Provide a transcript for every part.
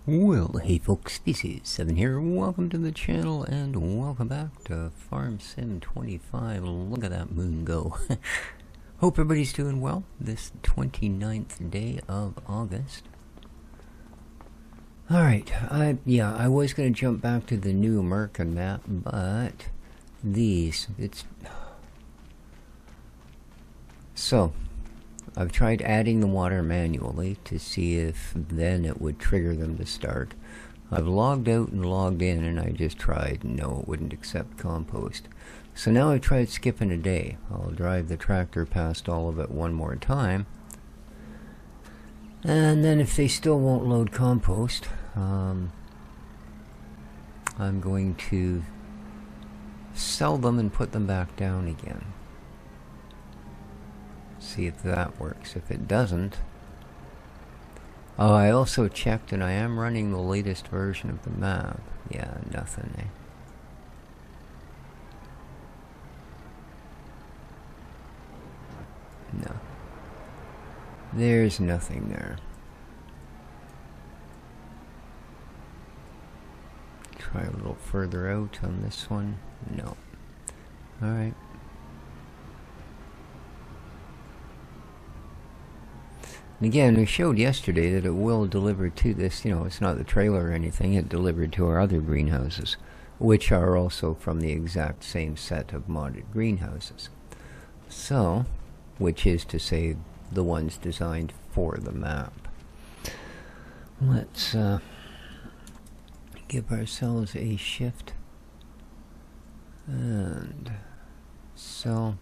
Well, hey folks, this is Seven here. Welcome to the channel and welcome back to Farm Sim 25. Look at that moon go. Hope everybody's doing well this 29th day of August. Alright, I was going to jump back to the new American map, but So, I've tried adding the water manually to see if then it would trigger them to start. I've logged out and logged in and I just tried. No, it wouldn't accept compost. So now I've tried skipping a day. I'll drive the tractor past all of it one more time. And then if they still won't load compost, I'm going to sell them and put them back down again. See if that works. If it doesn't... Oh, I also checked and I am running the latest version of the map. Yeah, nothing, eh? No. There's nothing there. Try a little further out on this one. No. Alright. And again, we showed yesterday that it will deliver to this, it's not the trailer or anything, it delivered to our other greenhouses, which are also from the exact same set of modded greenhouses. So, which is to say, the ones designed for the map. Let's give ourselves a shift and sell.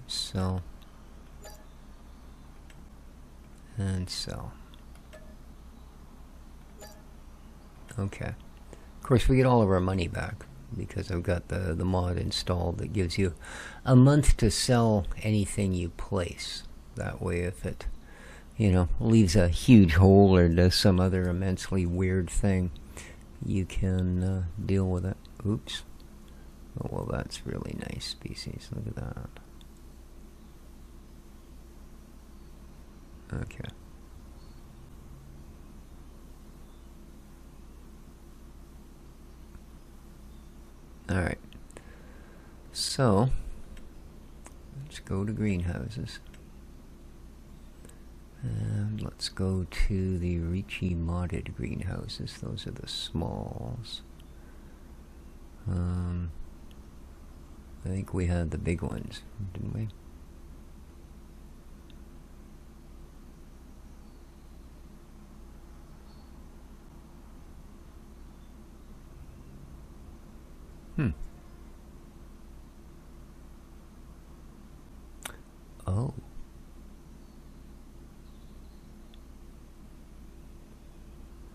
Sell and sell. Okay. Of course, we get all of our money back because I've got the mod installed that gives you a month to sell anything you place. That way, if it, leaves a huge hole or does some other immensely weird thing, you can deal with it. Oops. Oh, well, that's really nice species. Look at that. Okay. Alright. So, let's go to greenhouses. And let's go to the Ricci modded greenhouses. Those are the smalls. I think we had the big ones, didn't we? Oh.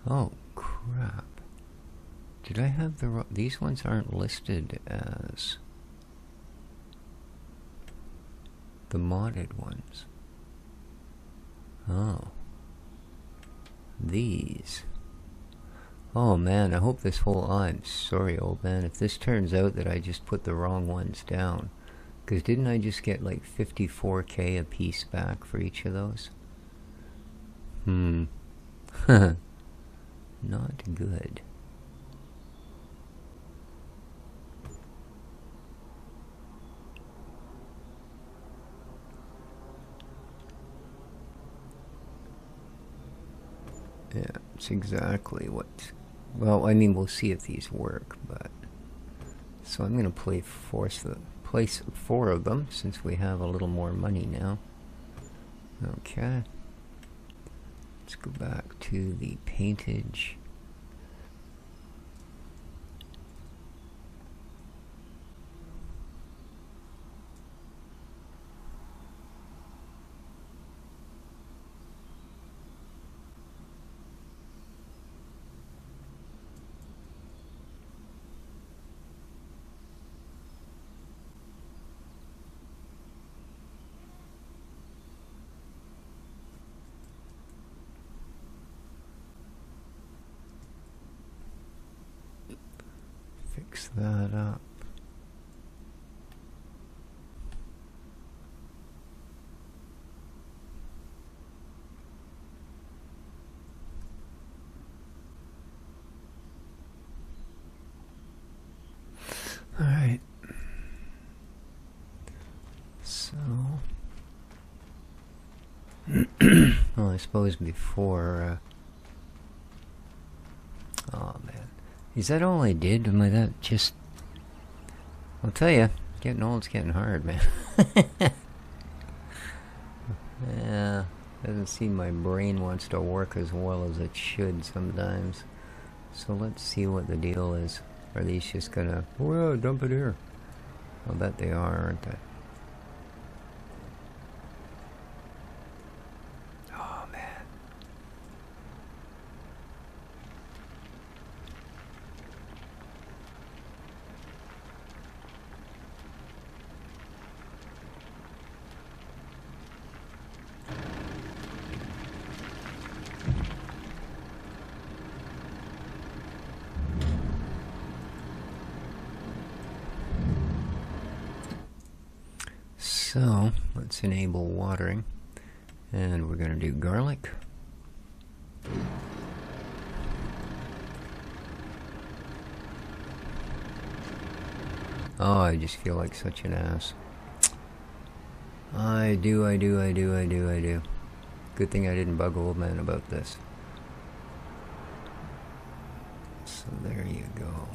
Oh, crap. Did I have the these ones aren't listed as the modded ones. Oh. These. Oh man, I hope this whole... I'm sorry, old man, if this turns out that I just put the wrong ones down. Because didn't I just get like 54k a piece back for each of those? Not good. Yeah, it's exactly what... Well, I mean, we'll see if these work, but... So I'm going to place 4 of them, since we have a little more money now. Okay. Let's go back to the paintage. Fix that up. Alright. So... well, I suppose before... oh, man. Is that all I did? Am I that just... I'll tell you, getting old's getting hard, man. Yeah, doesn't seem my brain wants to work as well as it should sometimes. So let's see what the deal is. Are these just gonna, oh yeah, dump it here? I'll bet they are, aren't they? Oh man. So, let's enable watering, and we're going to do garlic. Oh, I just feel like such an ass. I do. Good thing I didn't bug old man about this. So there you go.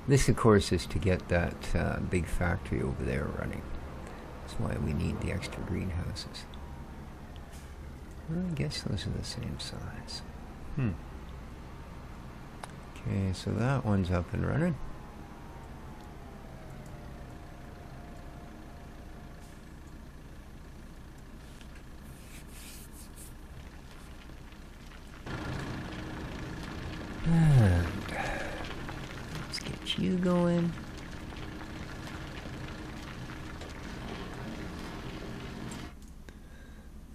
This, of course, is to get that big factory over there running. That's why we need the extra greenhouses. Well, I guess those are the same size. Okay, so that one's up and running. And let's get you going.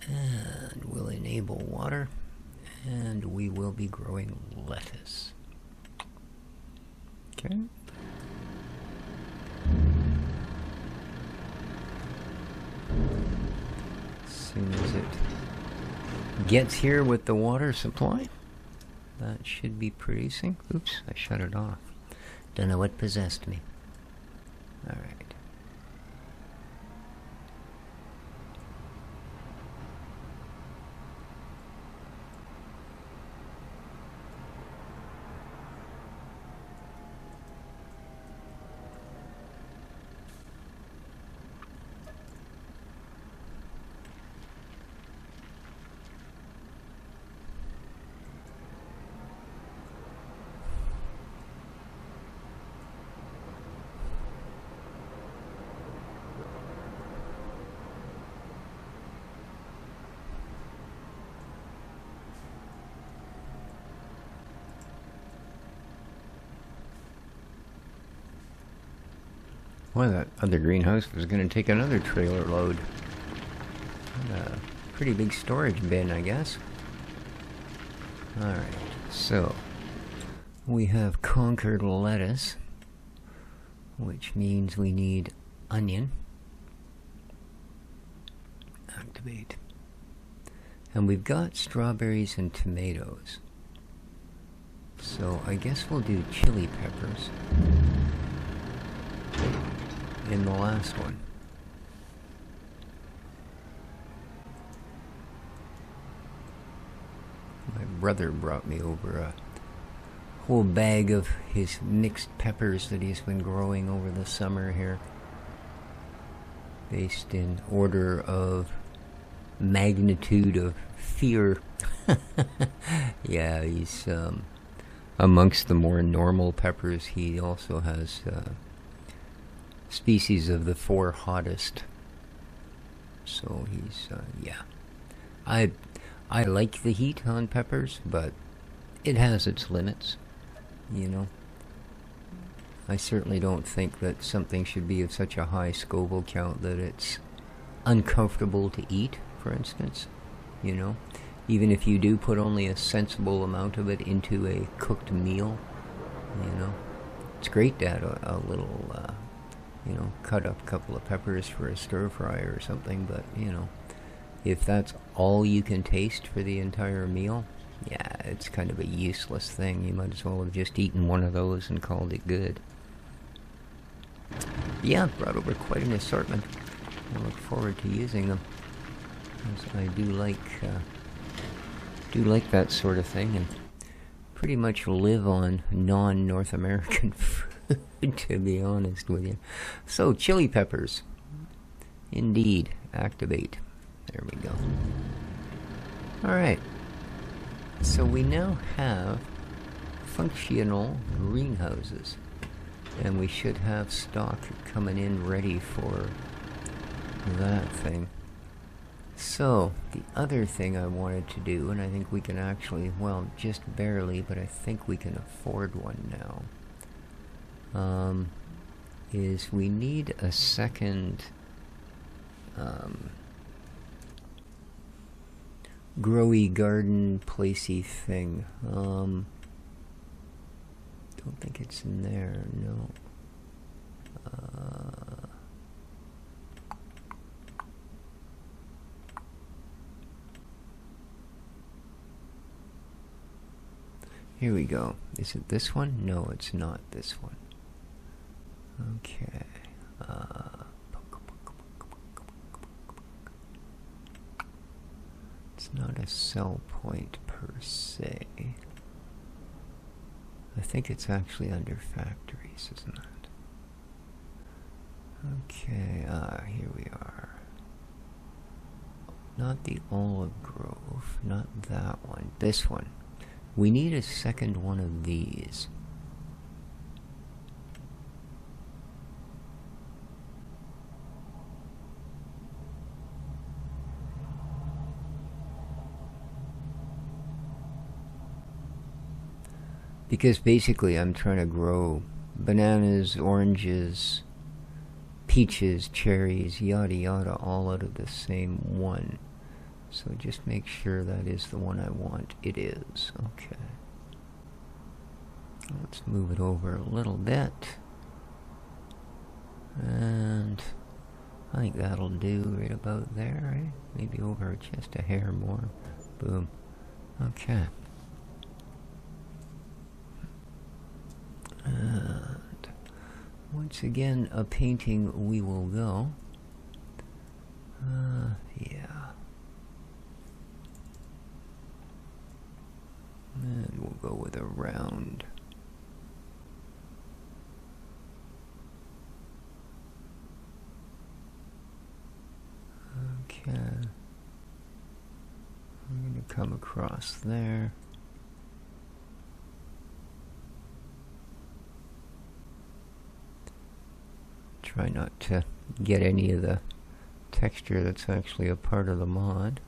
And we'll enable water, and we will be growing lettuce. Okay. As soon as it gets here with the water supply, that should be producing. Oops, I shut it off. Don't know what possessed me. All right. Well, that other greenhouse was going to take another trailer load. A pretty big storage bin, I guess. Alright, so we have conquered lettuce, which means we need onion. Activate. And we've got strawberries and tomatoes. So I guess we'll do chili peppers in the last one. My brother brought me over a whole bag of his mixed peppers that he's been growing over the summer here, based in order of magnitude of fear. Yeah, he's amongst the more normal peppers. He also has species of the 4 hottest. So he's yeah. I like the heat on peppers, but it has its limits, you know. I certainly don't think that something should be of such a high Scoville count that it's uncomfortable to eat, for instance, you know. Even if you do put only a sensible amount of it into a cooked meal, you know. It's great to add a little you know, cut up a couple of peppers for a stir fry or something, but, you know, if that's all you can taste for the entire meal, yeah, it's kind of a useless thing. You might as well have just eaten one of those and called it good. Yeah, brought over quite an assortment. I look forward to using them, because I do like that sort of thing, and pretty much live on non-North American food, to be honest with you. So, chili peppers. Indeed, activate. There we go. Alright. So we now have functional greenhouses. And we should have stock coming in ready for that thing. So, the other thing I wanted to do, and I think we can actually, well, just barely, but I think we can afford one now, is we need a second growy garden placey thing. Don't think it's in there, no. Here we go. Is it this one? No, it's not this one. Okay. It's not a sell point per se. I think it's actually under factories, isn't it? Okay, here we are. Not the olive grove, not that one. This one. We need a second one of these. Because basically I'm trying to grow bananas, oranges, peaches, cherries, yada yada, all out of the same one. So just make sure that is the one I want. It is. Okay. Let's move it over a little bit. And I think that'll do right about there, right? Maybe over just a hair more. Boom. Okay. And once again, a painting we will go. Yeah. And we'll go with a round. Okay. I'm going to come across there. Try not to get any of the texture that's actually a part of the mod.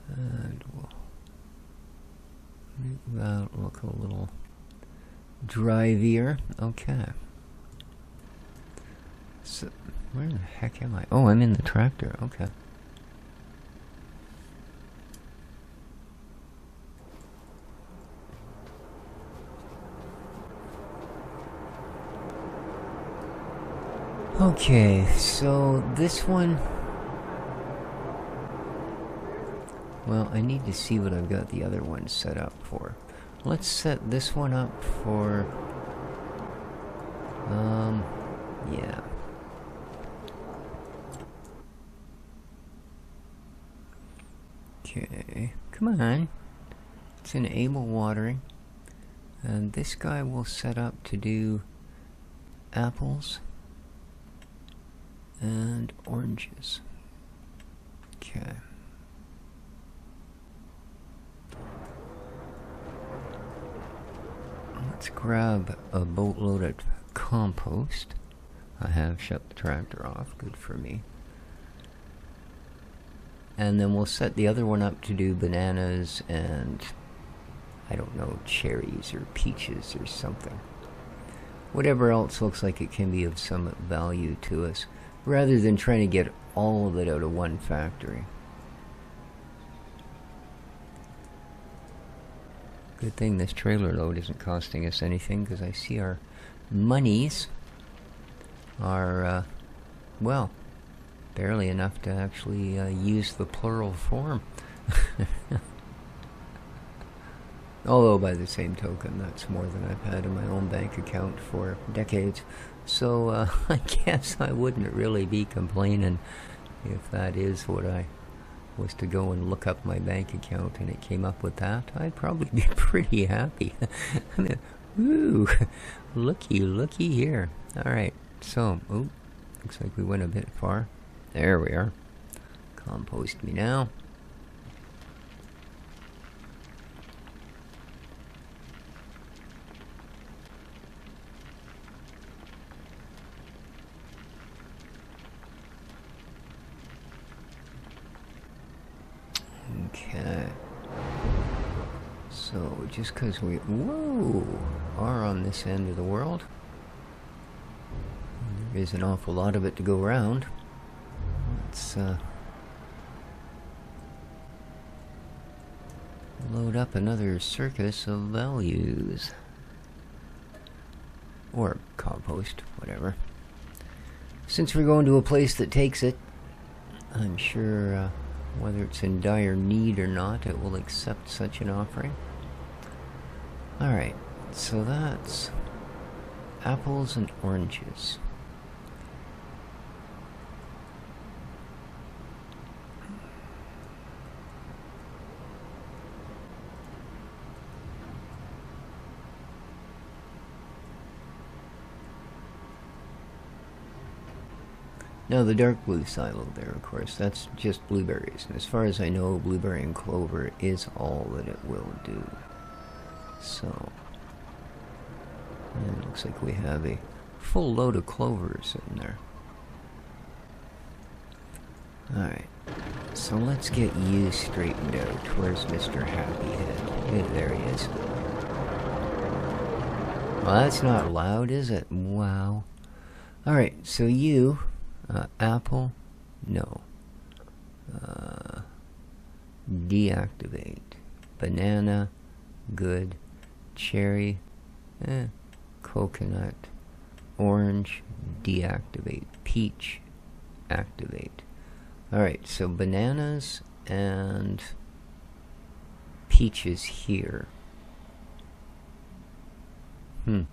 And we'll make that look a little drivier. Okay. So, where the heck am I? Oh, I'm in the tractor. Okay. Okay, so this one... Well, I need to see what I've got the other one set up for. Let's set this one up for... yeah. Okay, come on. It's enable watering. And this guy will set up to do apples and oranges. Okay. Let's grab a boatload of compost. I have shut the tractor off, good for me. And then we'll set the other one up to do bananas and, I don't know, cherries or peaches or something. Whatever else looks like it can be of some value to us, rather than trying to get all of it out of one factory. Good thing this trailer load isn't costing us anything, because I see our monies are, well, barely enough to actually use the plural form. Although, by the same token, that's more than I've had in my own bank account for decades. So, I guess I wouldn't really be complaining if that is what I was to go and look up my bank account and it came up with that. I'd probably be pretty happy. I mean, woo! Looky here. Alright, so, oh, looks like we went a bit far. There we are. Compost me now. Okay. So, just because we, whoa, are on this end of the world, there is an awful lot of it to go around. Let's load up another circus of values. Or compost, whatever. Since we're going to a place that takes it, I'm sure whether it's in dire need or not, it will accept such an offering. Alright, so that's apples and oranges. Now the dark blue silo there, of course, that's just blueberries. And as far as I know, blueberry and clover is all that it will do. So, and it looks like we have a full load of clovers in there. Alright, so let's get you straightened out. Where's Mr. Happy Head? Yeah, there he is. Well, that's not loud, is it? Wow. Alright, so you... apple, no. Deactivate. Banana, good. Cherry, coconut. Orange, deactivate. Peach, activate. Alright, so bananas and peaches here. I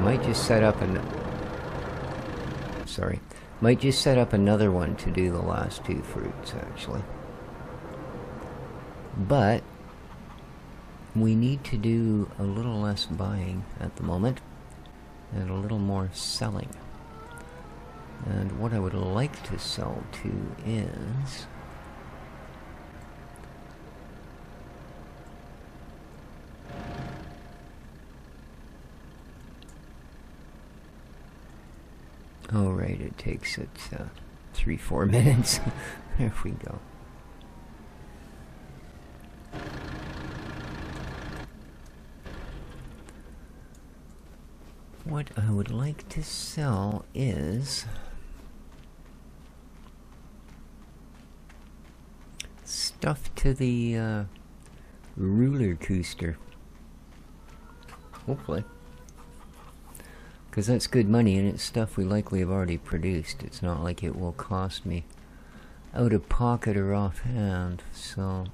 might just set up might just set up another one to do the last two fruits, actually. But we need to do a little less buying at the moment and a little more selling. And what I would like to sell to is... oh, right, it takes it 3-4 minutes. There we go. What I would like to sell is stuff to the roller coaster. Hopefully. Because that's good money, and it's stuff we likely have already produced. It's not like it will cost me out of pocket or offhand, so...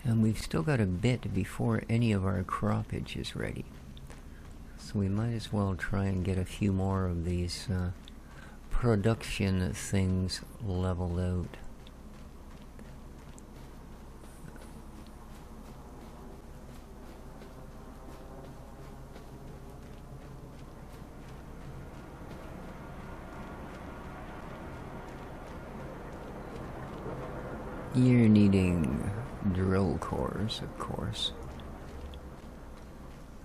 and we've still got a bit before any of our croppage is ready. So we might as well try and get a few more of these production things leveled out. You're needing drill cores, of course.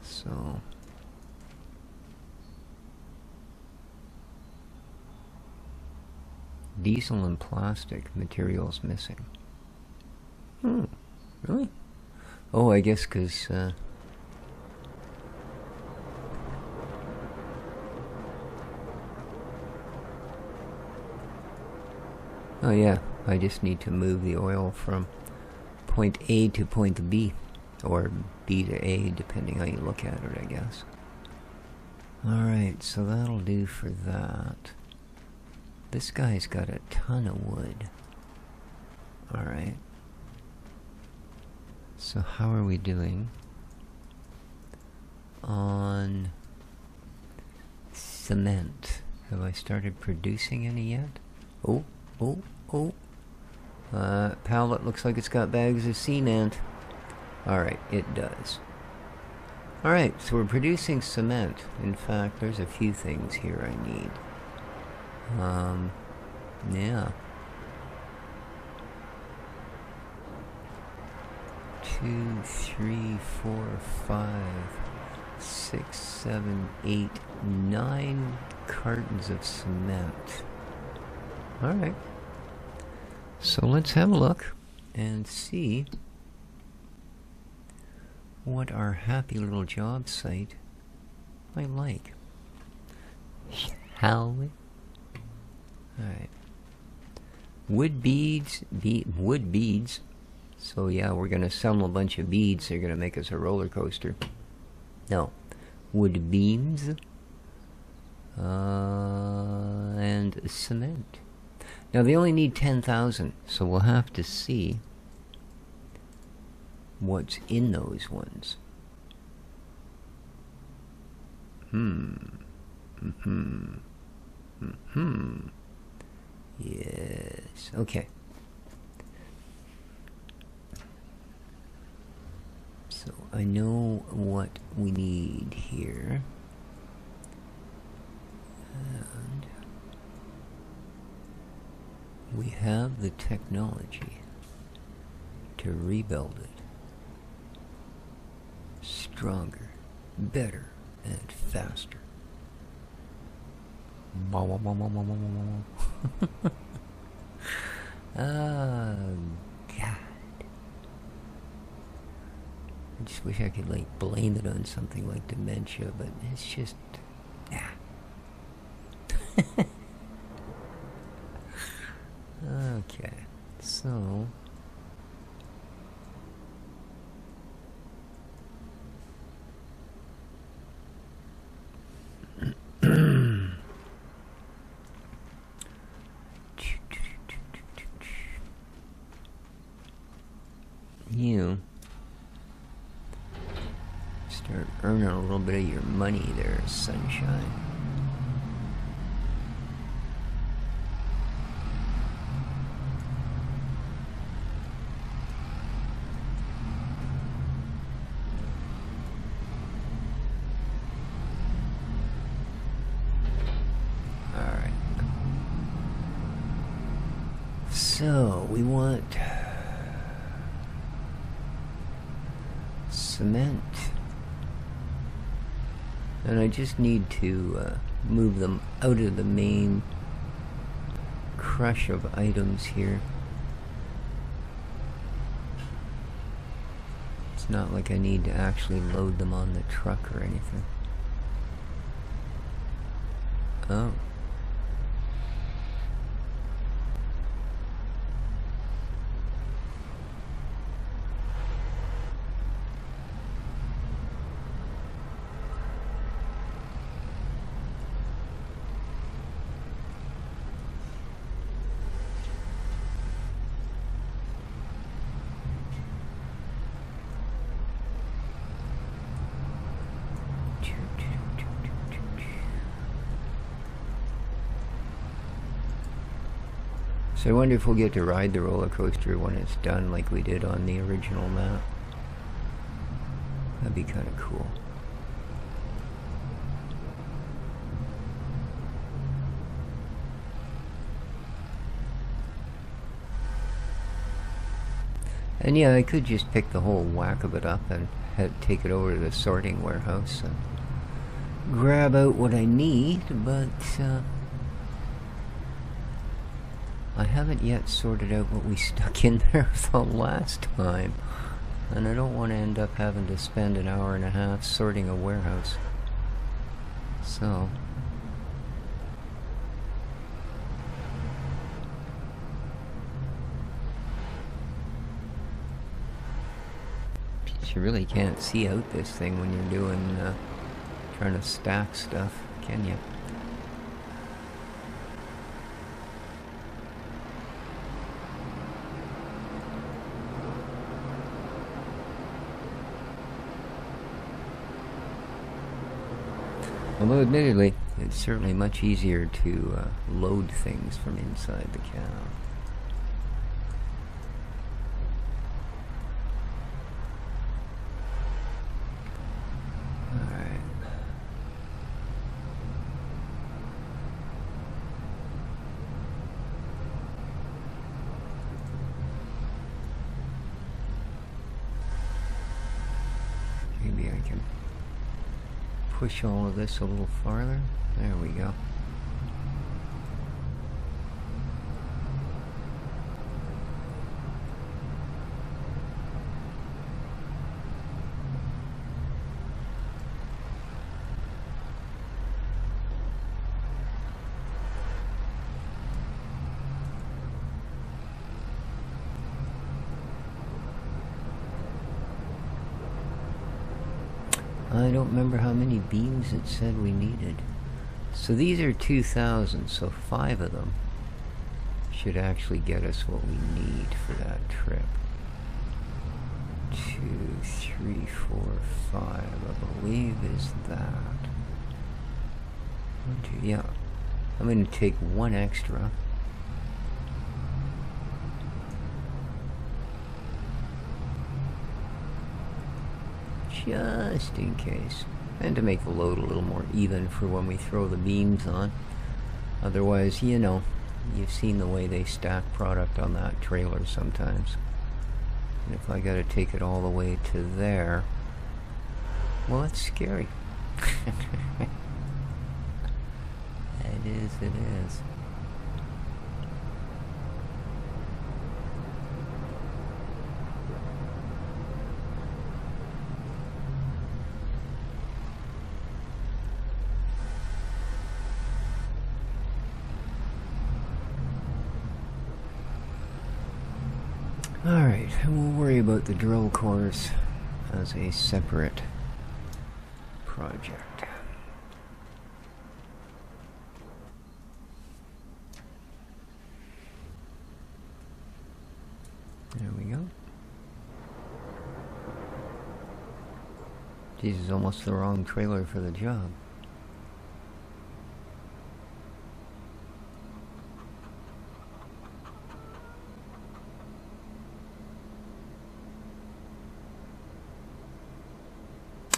So... diesel and plastic materials missing. Really? Oh, I guess because... oh yeah, I just need to move the oil from point A to point B. or B to A, depending how you look at it, I guess. Alright, so that'll do for that. This guy's got a ton of wood. Alright. So how are we doing on cement? Have I started producing any yet? Oh. Pallet looks like it's got bags of cement. Alright, it does. Alright, so we're producing cement. In fact, there's a few things here I need. Yeah. 2, 3, 4, 5, 6, 7, 8, 9 cartons of cement. Alright. So let's have a look and see what our happy little job site might like. Shall we? Alright. Wood beads. Wood beads. So yeah, we're going to sell a bunch of beads. They're going to make us a roller coaster. No. Wood beams. And cement. Now they only need 10,000, so we'll have to see what's in those ones. Yes. Okay. So I know what we need here. And we have the technology to rebuild it stronger, better, and faster. Oh, God. I just wish I could, like, blame it on something like dementia, but it's just... Okay, so... You start earning a little bit of your money there, sunshine. Alright. So, we want cement, and I just need to move them out of the main crush of items here. It's not like I need to actually load them on the truck or anything. Oh. So I wonder if we'll get to ride the roller coaster when it's done like we did on the original map. That'd be kind of cool. And yeah, I could just pick the whole whack of it up and take it over to the sorting warehouse and grab out what I need, but I haven't yet sorted out what we stuck in there the last time, and I don't want to end up having to spend an hour and a half sorting a warehouse. So course, you really can't see out this thing when you're doing, trying to stack stuff, can you? Although, admittedly, it's certainly much easier to load things from inside the cow. Alright. Maybe I can push all of this a little farther. There we go. I don't remember how many beams it said we needed. So these are 2,000, so 5 of them should actually get us what we need for that trip. 2, 3, 4, 5, I believe is that. 1, 2, yeah. I'm going to take 1 extra. Just in case, and to make the load a little more even for when we throw the beams on. Otherwise, you know, you've seen the way they stack product on that trailer sometimes. And if I gotta take it all the way to there, well, it's scary. It is. Alright, and we'll worry about the drill cores as a separate project. There we go. This is almost the wrong trailer for the job.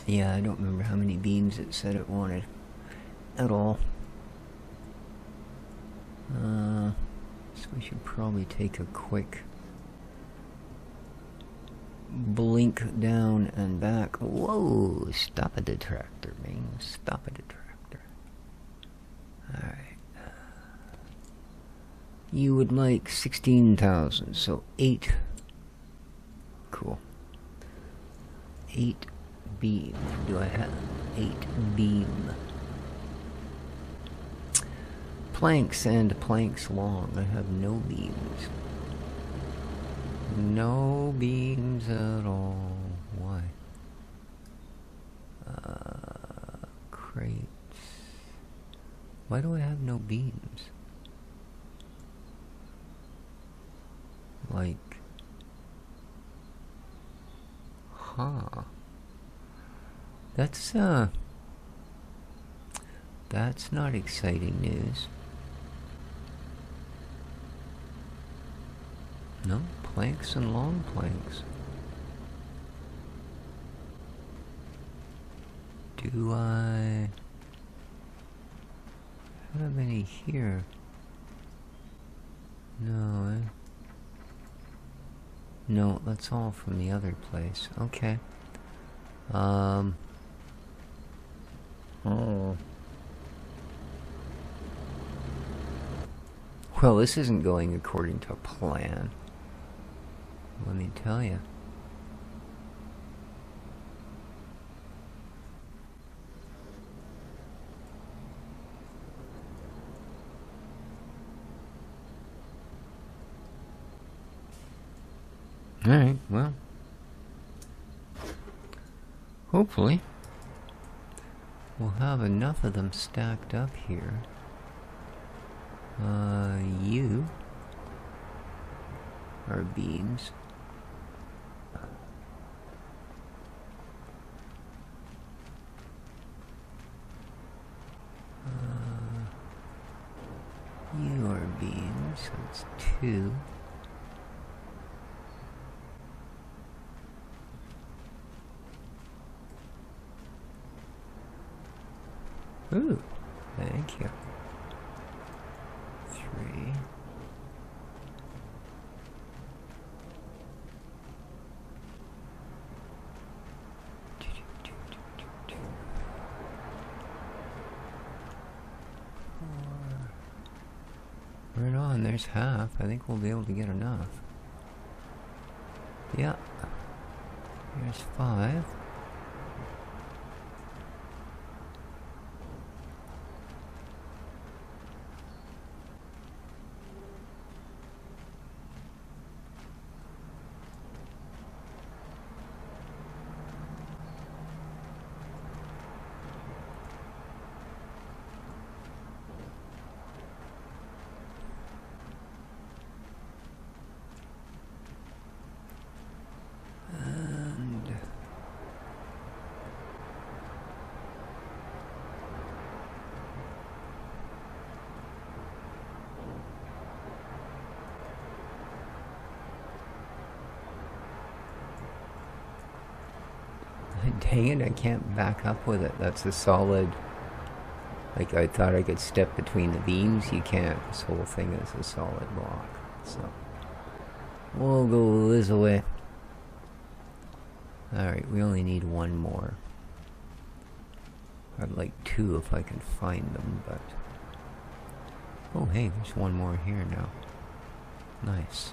Yeah, I don't remember how many beams it said it wanted at all. So we should probably take a quick blink down and back. Whoa, stop at the tractor, man. Stop at the tractor. Alright. You would like 16,000, so 8. Cool. 8 beam. Do I have 8 beam? Planks and planks long. I have no beams. No beams at all. Why? Crates. Why do I have no beams? Like... Huh. That's not exciting news. No, planks and long planks. Do I have any here? No, no, that's all from the other place. Okay. Oh. Well, this isn't going according to plan. Let me tell you. Alright, well. hopefully we'll have enough of them stacked up here. You are beans. You are beans, so it's 2. Ooh, thank you. 3. Right on, there's half. I think we'll be able to get enough. Yeah. There's 5. Dang it, I can't back up with it. That's a solid... Like, I thought I could step between the beams. You can't. This whole thing is a solid block. So, we'll go this way. Alright, we only need 1 more. I'd like 2 if I can find them, but... Oh, hey, there's 1 more here now. Nice.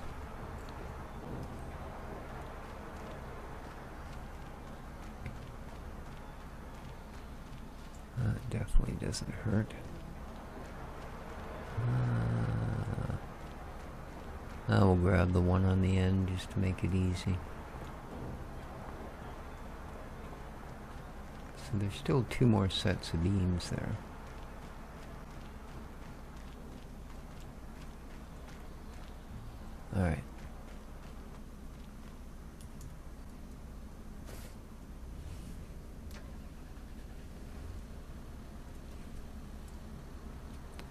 That definitely doesn't hurt. I will grab the one on the end just to make it easy. So there's still 2 more sets of beams there. Alright.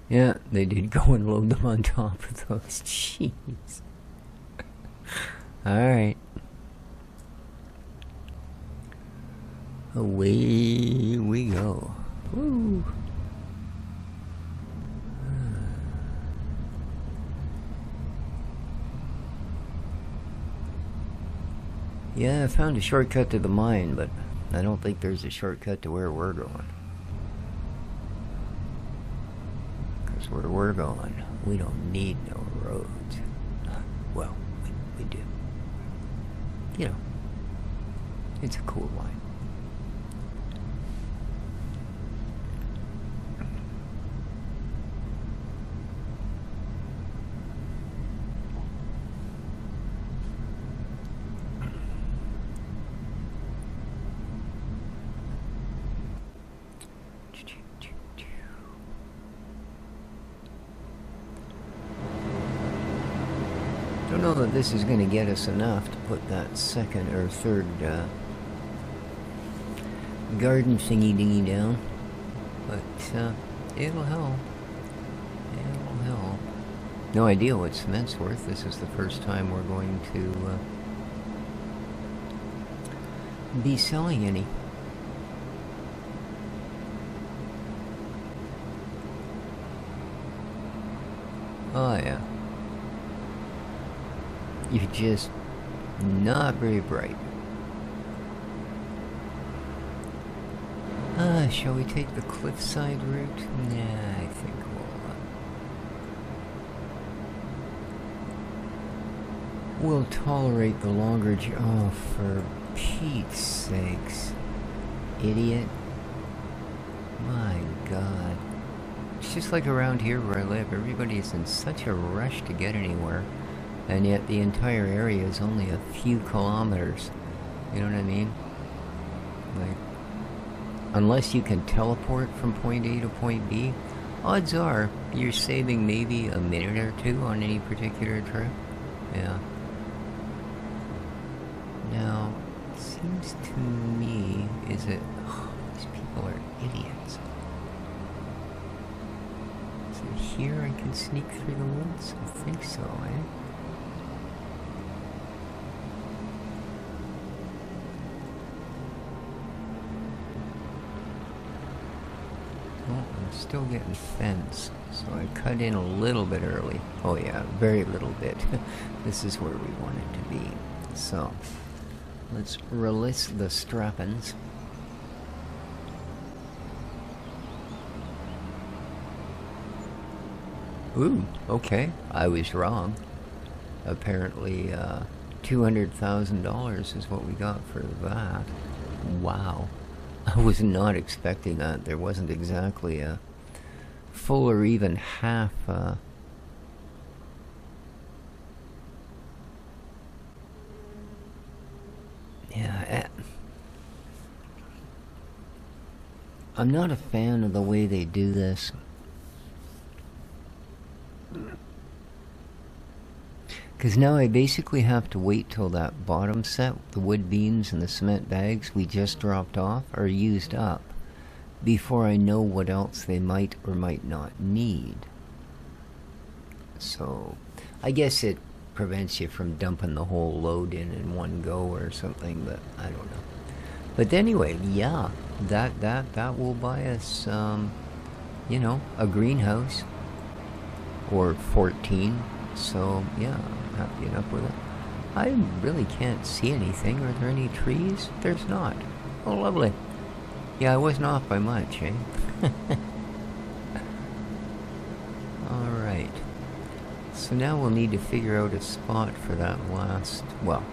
Yeah, they did go and load them on top of those. Jeez. Alright. Away we go. Woo! Yeah, I found a shortcut to the mine, but I don't think there's a shortcut to where we're going. Where we're going, we don't need no roads. Well, we do. You know, it's a cool line. Don't know that this is going to get us enough to put that second or third garden thingy-dingy down, but it'll help. It'll help. No idea what cement's worth. This is the first time we're going to be selling any. Oh yeah. You're just not very bright. Shall we take the cliffside route? Nah, I think we'll tolerate the longer oh, for Pete's sakes. Idiot. My God. It's just like around here where I live. Everybody is in such a rush to get anywhere. And yet the entire area is only a few kilometers. You know what I mean? Like, unless you can teleport from point A to point B, odds are you're saving maybe a minute or two on any particular trip. Yeah. Now, it seems to me, is it... Oh, these people are idiots. Is it here I can sneak through the woods? I think so, eh? I'm still getting fence, so I cut in a little bit early. Oh yeah, very little bit. This is where we want it to be. So, let's release the strappings. Ooh, okay, I was wrong. Apparently, $200,000 is what we got for that. Wow. I was not expecting that. There wasn't exactly a full or even half yeah, I'm not a fan of the way they do this. Because now I basically have to wait till that bottom set, the wood beams and the cement bags we just dropped off, are used up before I know what else they might or might not need. So, I guess it prevents you from dumping the whole load in one go or something, but I don't know. But anyway, yeah, that will buy us, you know, a greenhouse, or 14, so yeah. Happy enough with it. I really can't see anything. Are there any trees? There's not. Oh, lovely. Yeah, I wasn't off by much, eh? Alright. So now we'll need to figure out a spot for that last, well,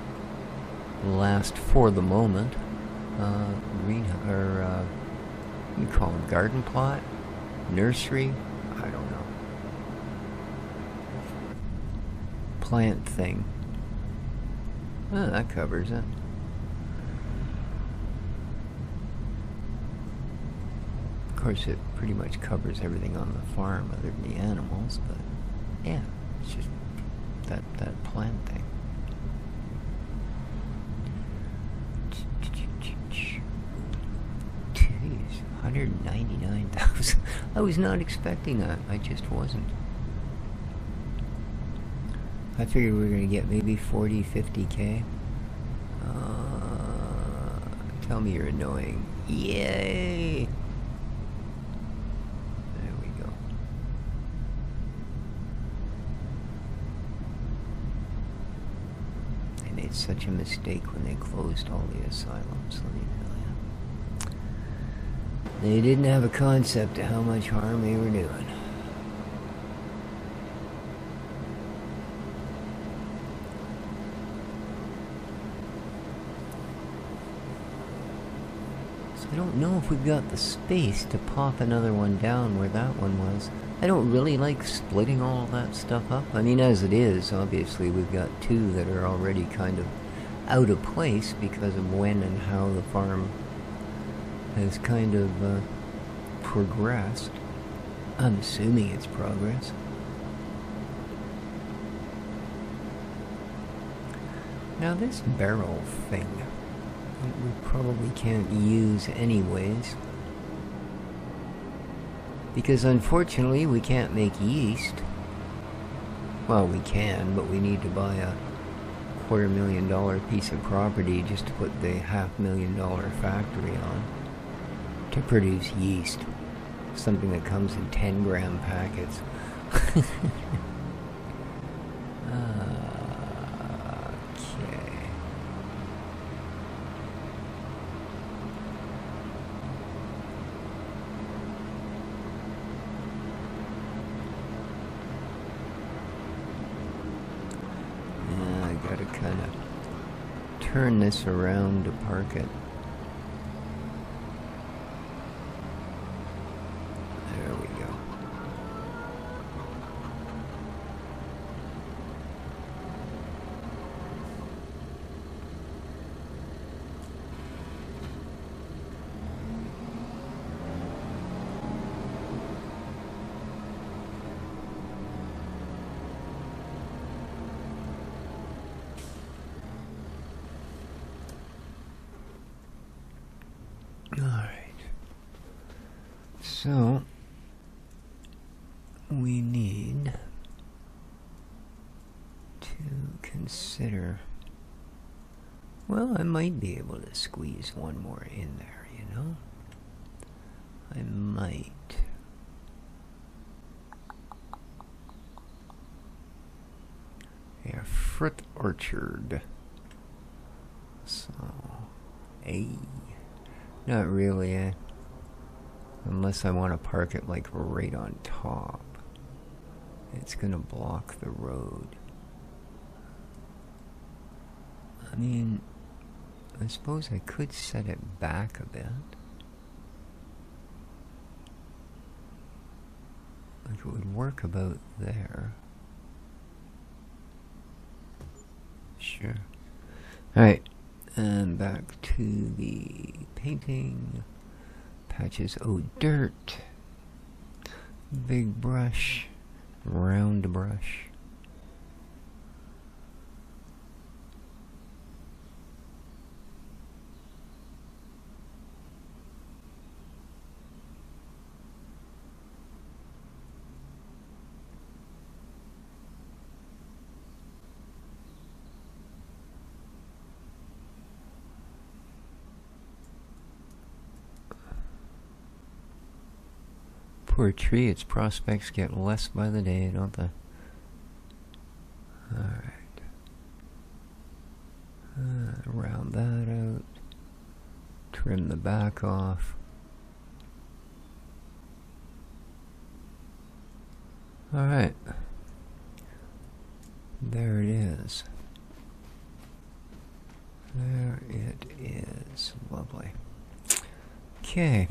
last for the moment, greenhouse, or, what do you call it, garden plot? Nursery? I don't know. Plant thing. Oh, that covers it. Of course, it pretty much covers everything on the farm other than the animals, but yeah, it's just that plant thing. Jeez, 199,000. I was not expecting that. I just wasn't. I figured we were going to get maybe 40, 50K. Tell me you're annoying. Yay! There we go. They made such a mistake when they closed all the asylums, let me tell you. They didn't have a concept of how much harm they were doing. I don't know if we've got the space to pop another one down where that one was. I don't really like splitting all of that stuff up. I mean, as it is, obviously we've got two that are already kind of out of place because of when and how the farm has kind of progressed. I'm assuming it's progress. Now this barrel thing, we probably can't use anyways, because unfortunately we can't make yeast. Well, we can, but we need to buy a $250,000 piece of property just to put the $500,000 factory on to produce yeast, something that comes in 10-gram packets. Turn this around to park it. There we go. So we need to consider, well, I might be able to squeeze one more in there, you know? I might. Yeah, fruit orchard. So, not really, unless I want to park it like right on top. It's gonna block the road. I mean, I suppose I could set it back a bit. Like it would work about there. Sure. Alright, and back to the painting. Patches. Oh, dirt. Big brush. Round brush. Poor tree, its prospects get less by the day, don't they? Alright. Round that out. Trim the back off. Alright. There it is. There it is. Lovely. Okay.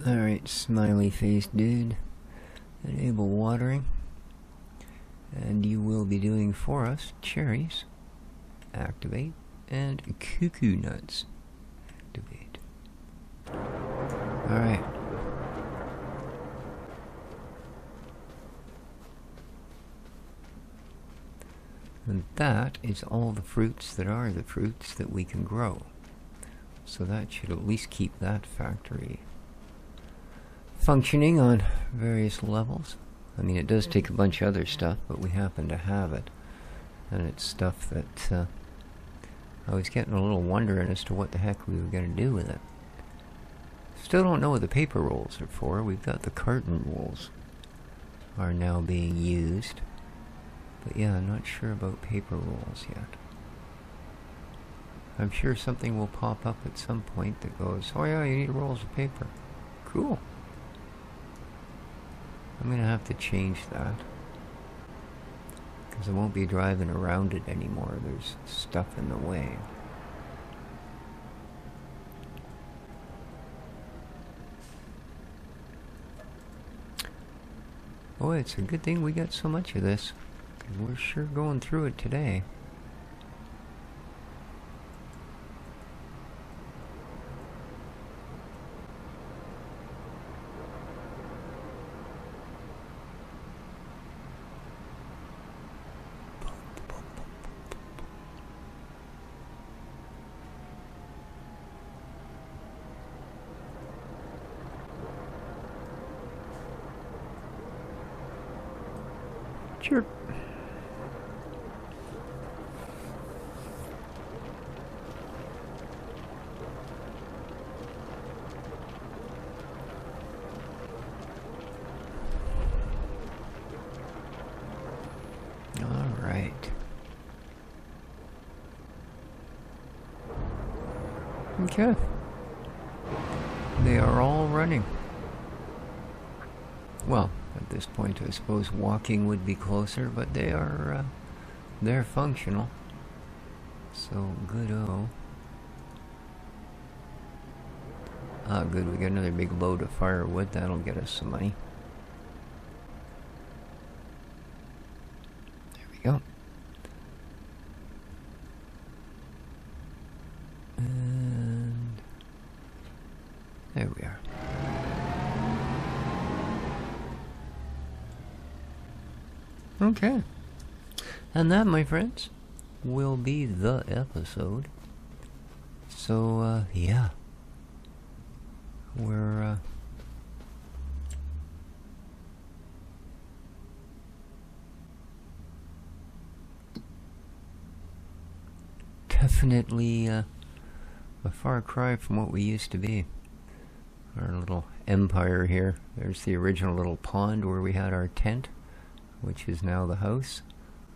Alright, smiley face dude. Enable watering. And you will be doing for us cherries. Activate. And cuckoo nuts. Activate. Alright. And that is all the fruits that are the fruits that we can grow. So that should at least keep that factory functioning on various levels. I mean, it does take a bunch of other stuff, but we happen to have it. And it's stuff that I was getting a little wondering as to what the heck we were going to do with it. Still don't know what the paper rolls are for. We've got the carton rolls are now being used. But yeah, I'm not sure about paper rolls yet. I'm sure something will pop up at some point that goes, oh yeah, you need rolls of paper. Cool. I'm going to have to change that. Because I won't be driving around it anymore. There's stuff in the way. Boy, it's a good thing we got so much of this. Because we're sure going through it today. Sure. All right. Okay. They are all running. Well, at this point, I suppose walking would be closer, but they are, they're functional. So, good-o. Ah, good, we got another big load of firewood. That'll get us some money. There we go. And There we are. Okay. And that, my friends, will be the episode. So, yeah. We're, definitely, a far cry from what we used to be. Our little empire here. There's the original little pond where we had our tent, which is now the house.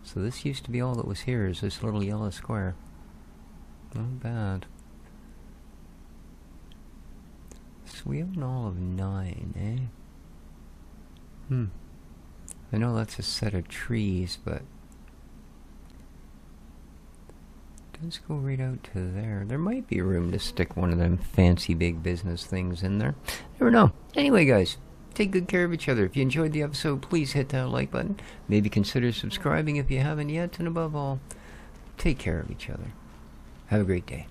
So this used to be all that was here, is this little yellow square. Not bad. So we own all of 9, eh? I know that's a set of trees, but it does go right out to there. There might be room to stick one of them fancy big business things in there. Never know. Anyway, guys, take good care of each other. If you enjoyed the episode, please hit that like button. Maybe consider subscribing if you haven't yet. And above all, take care of each other. Have a great day.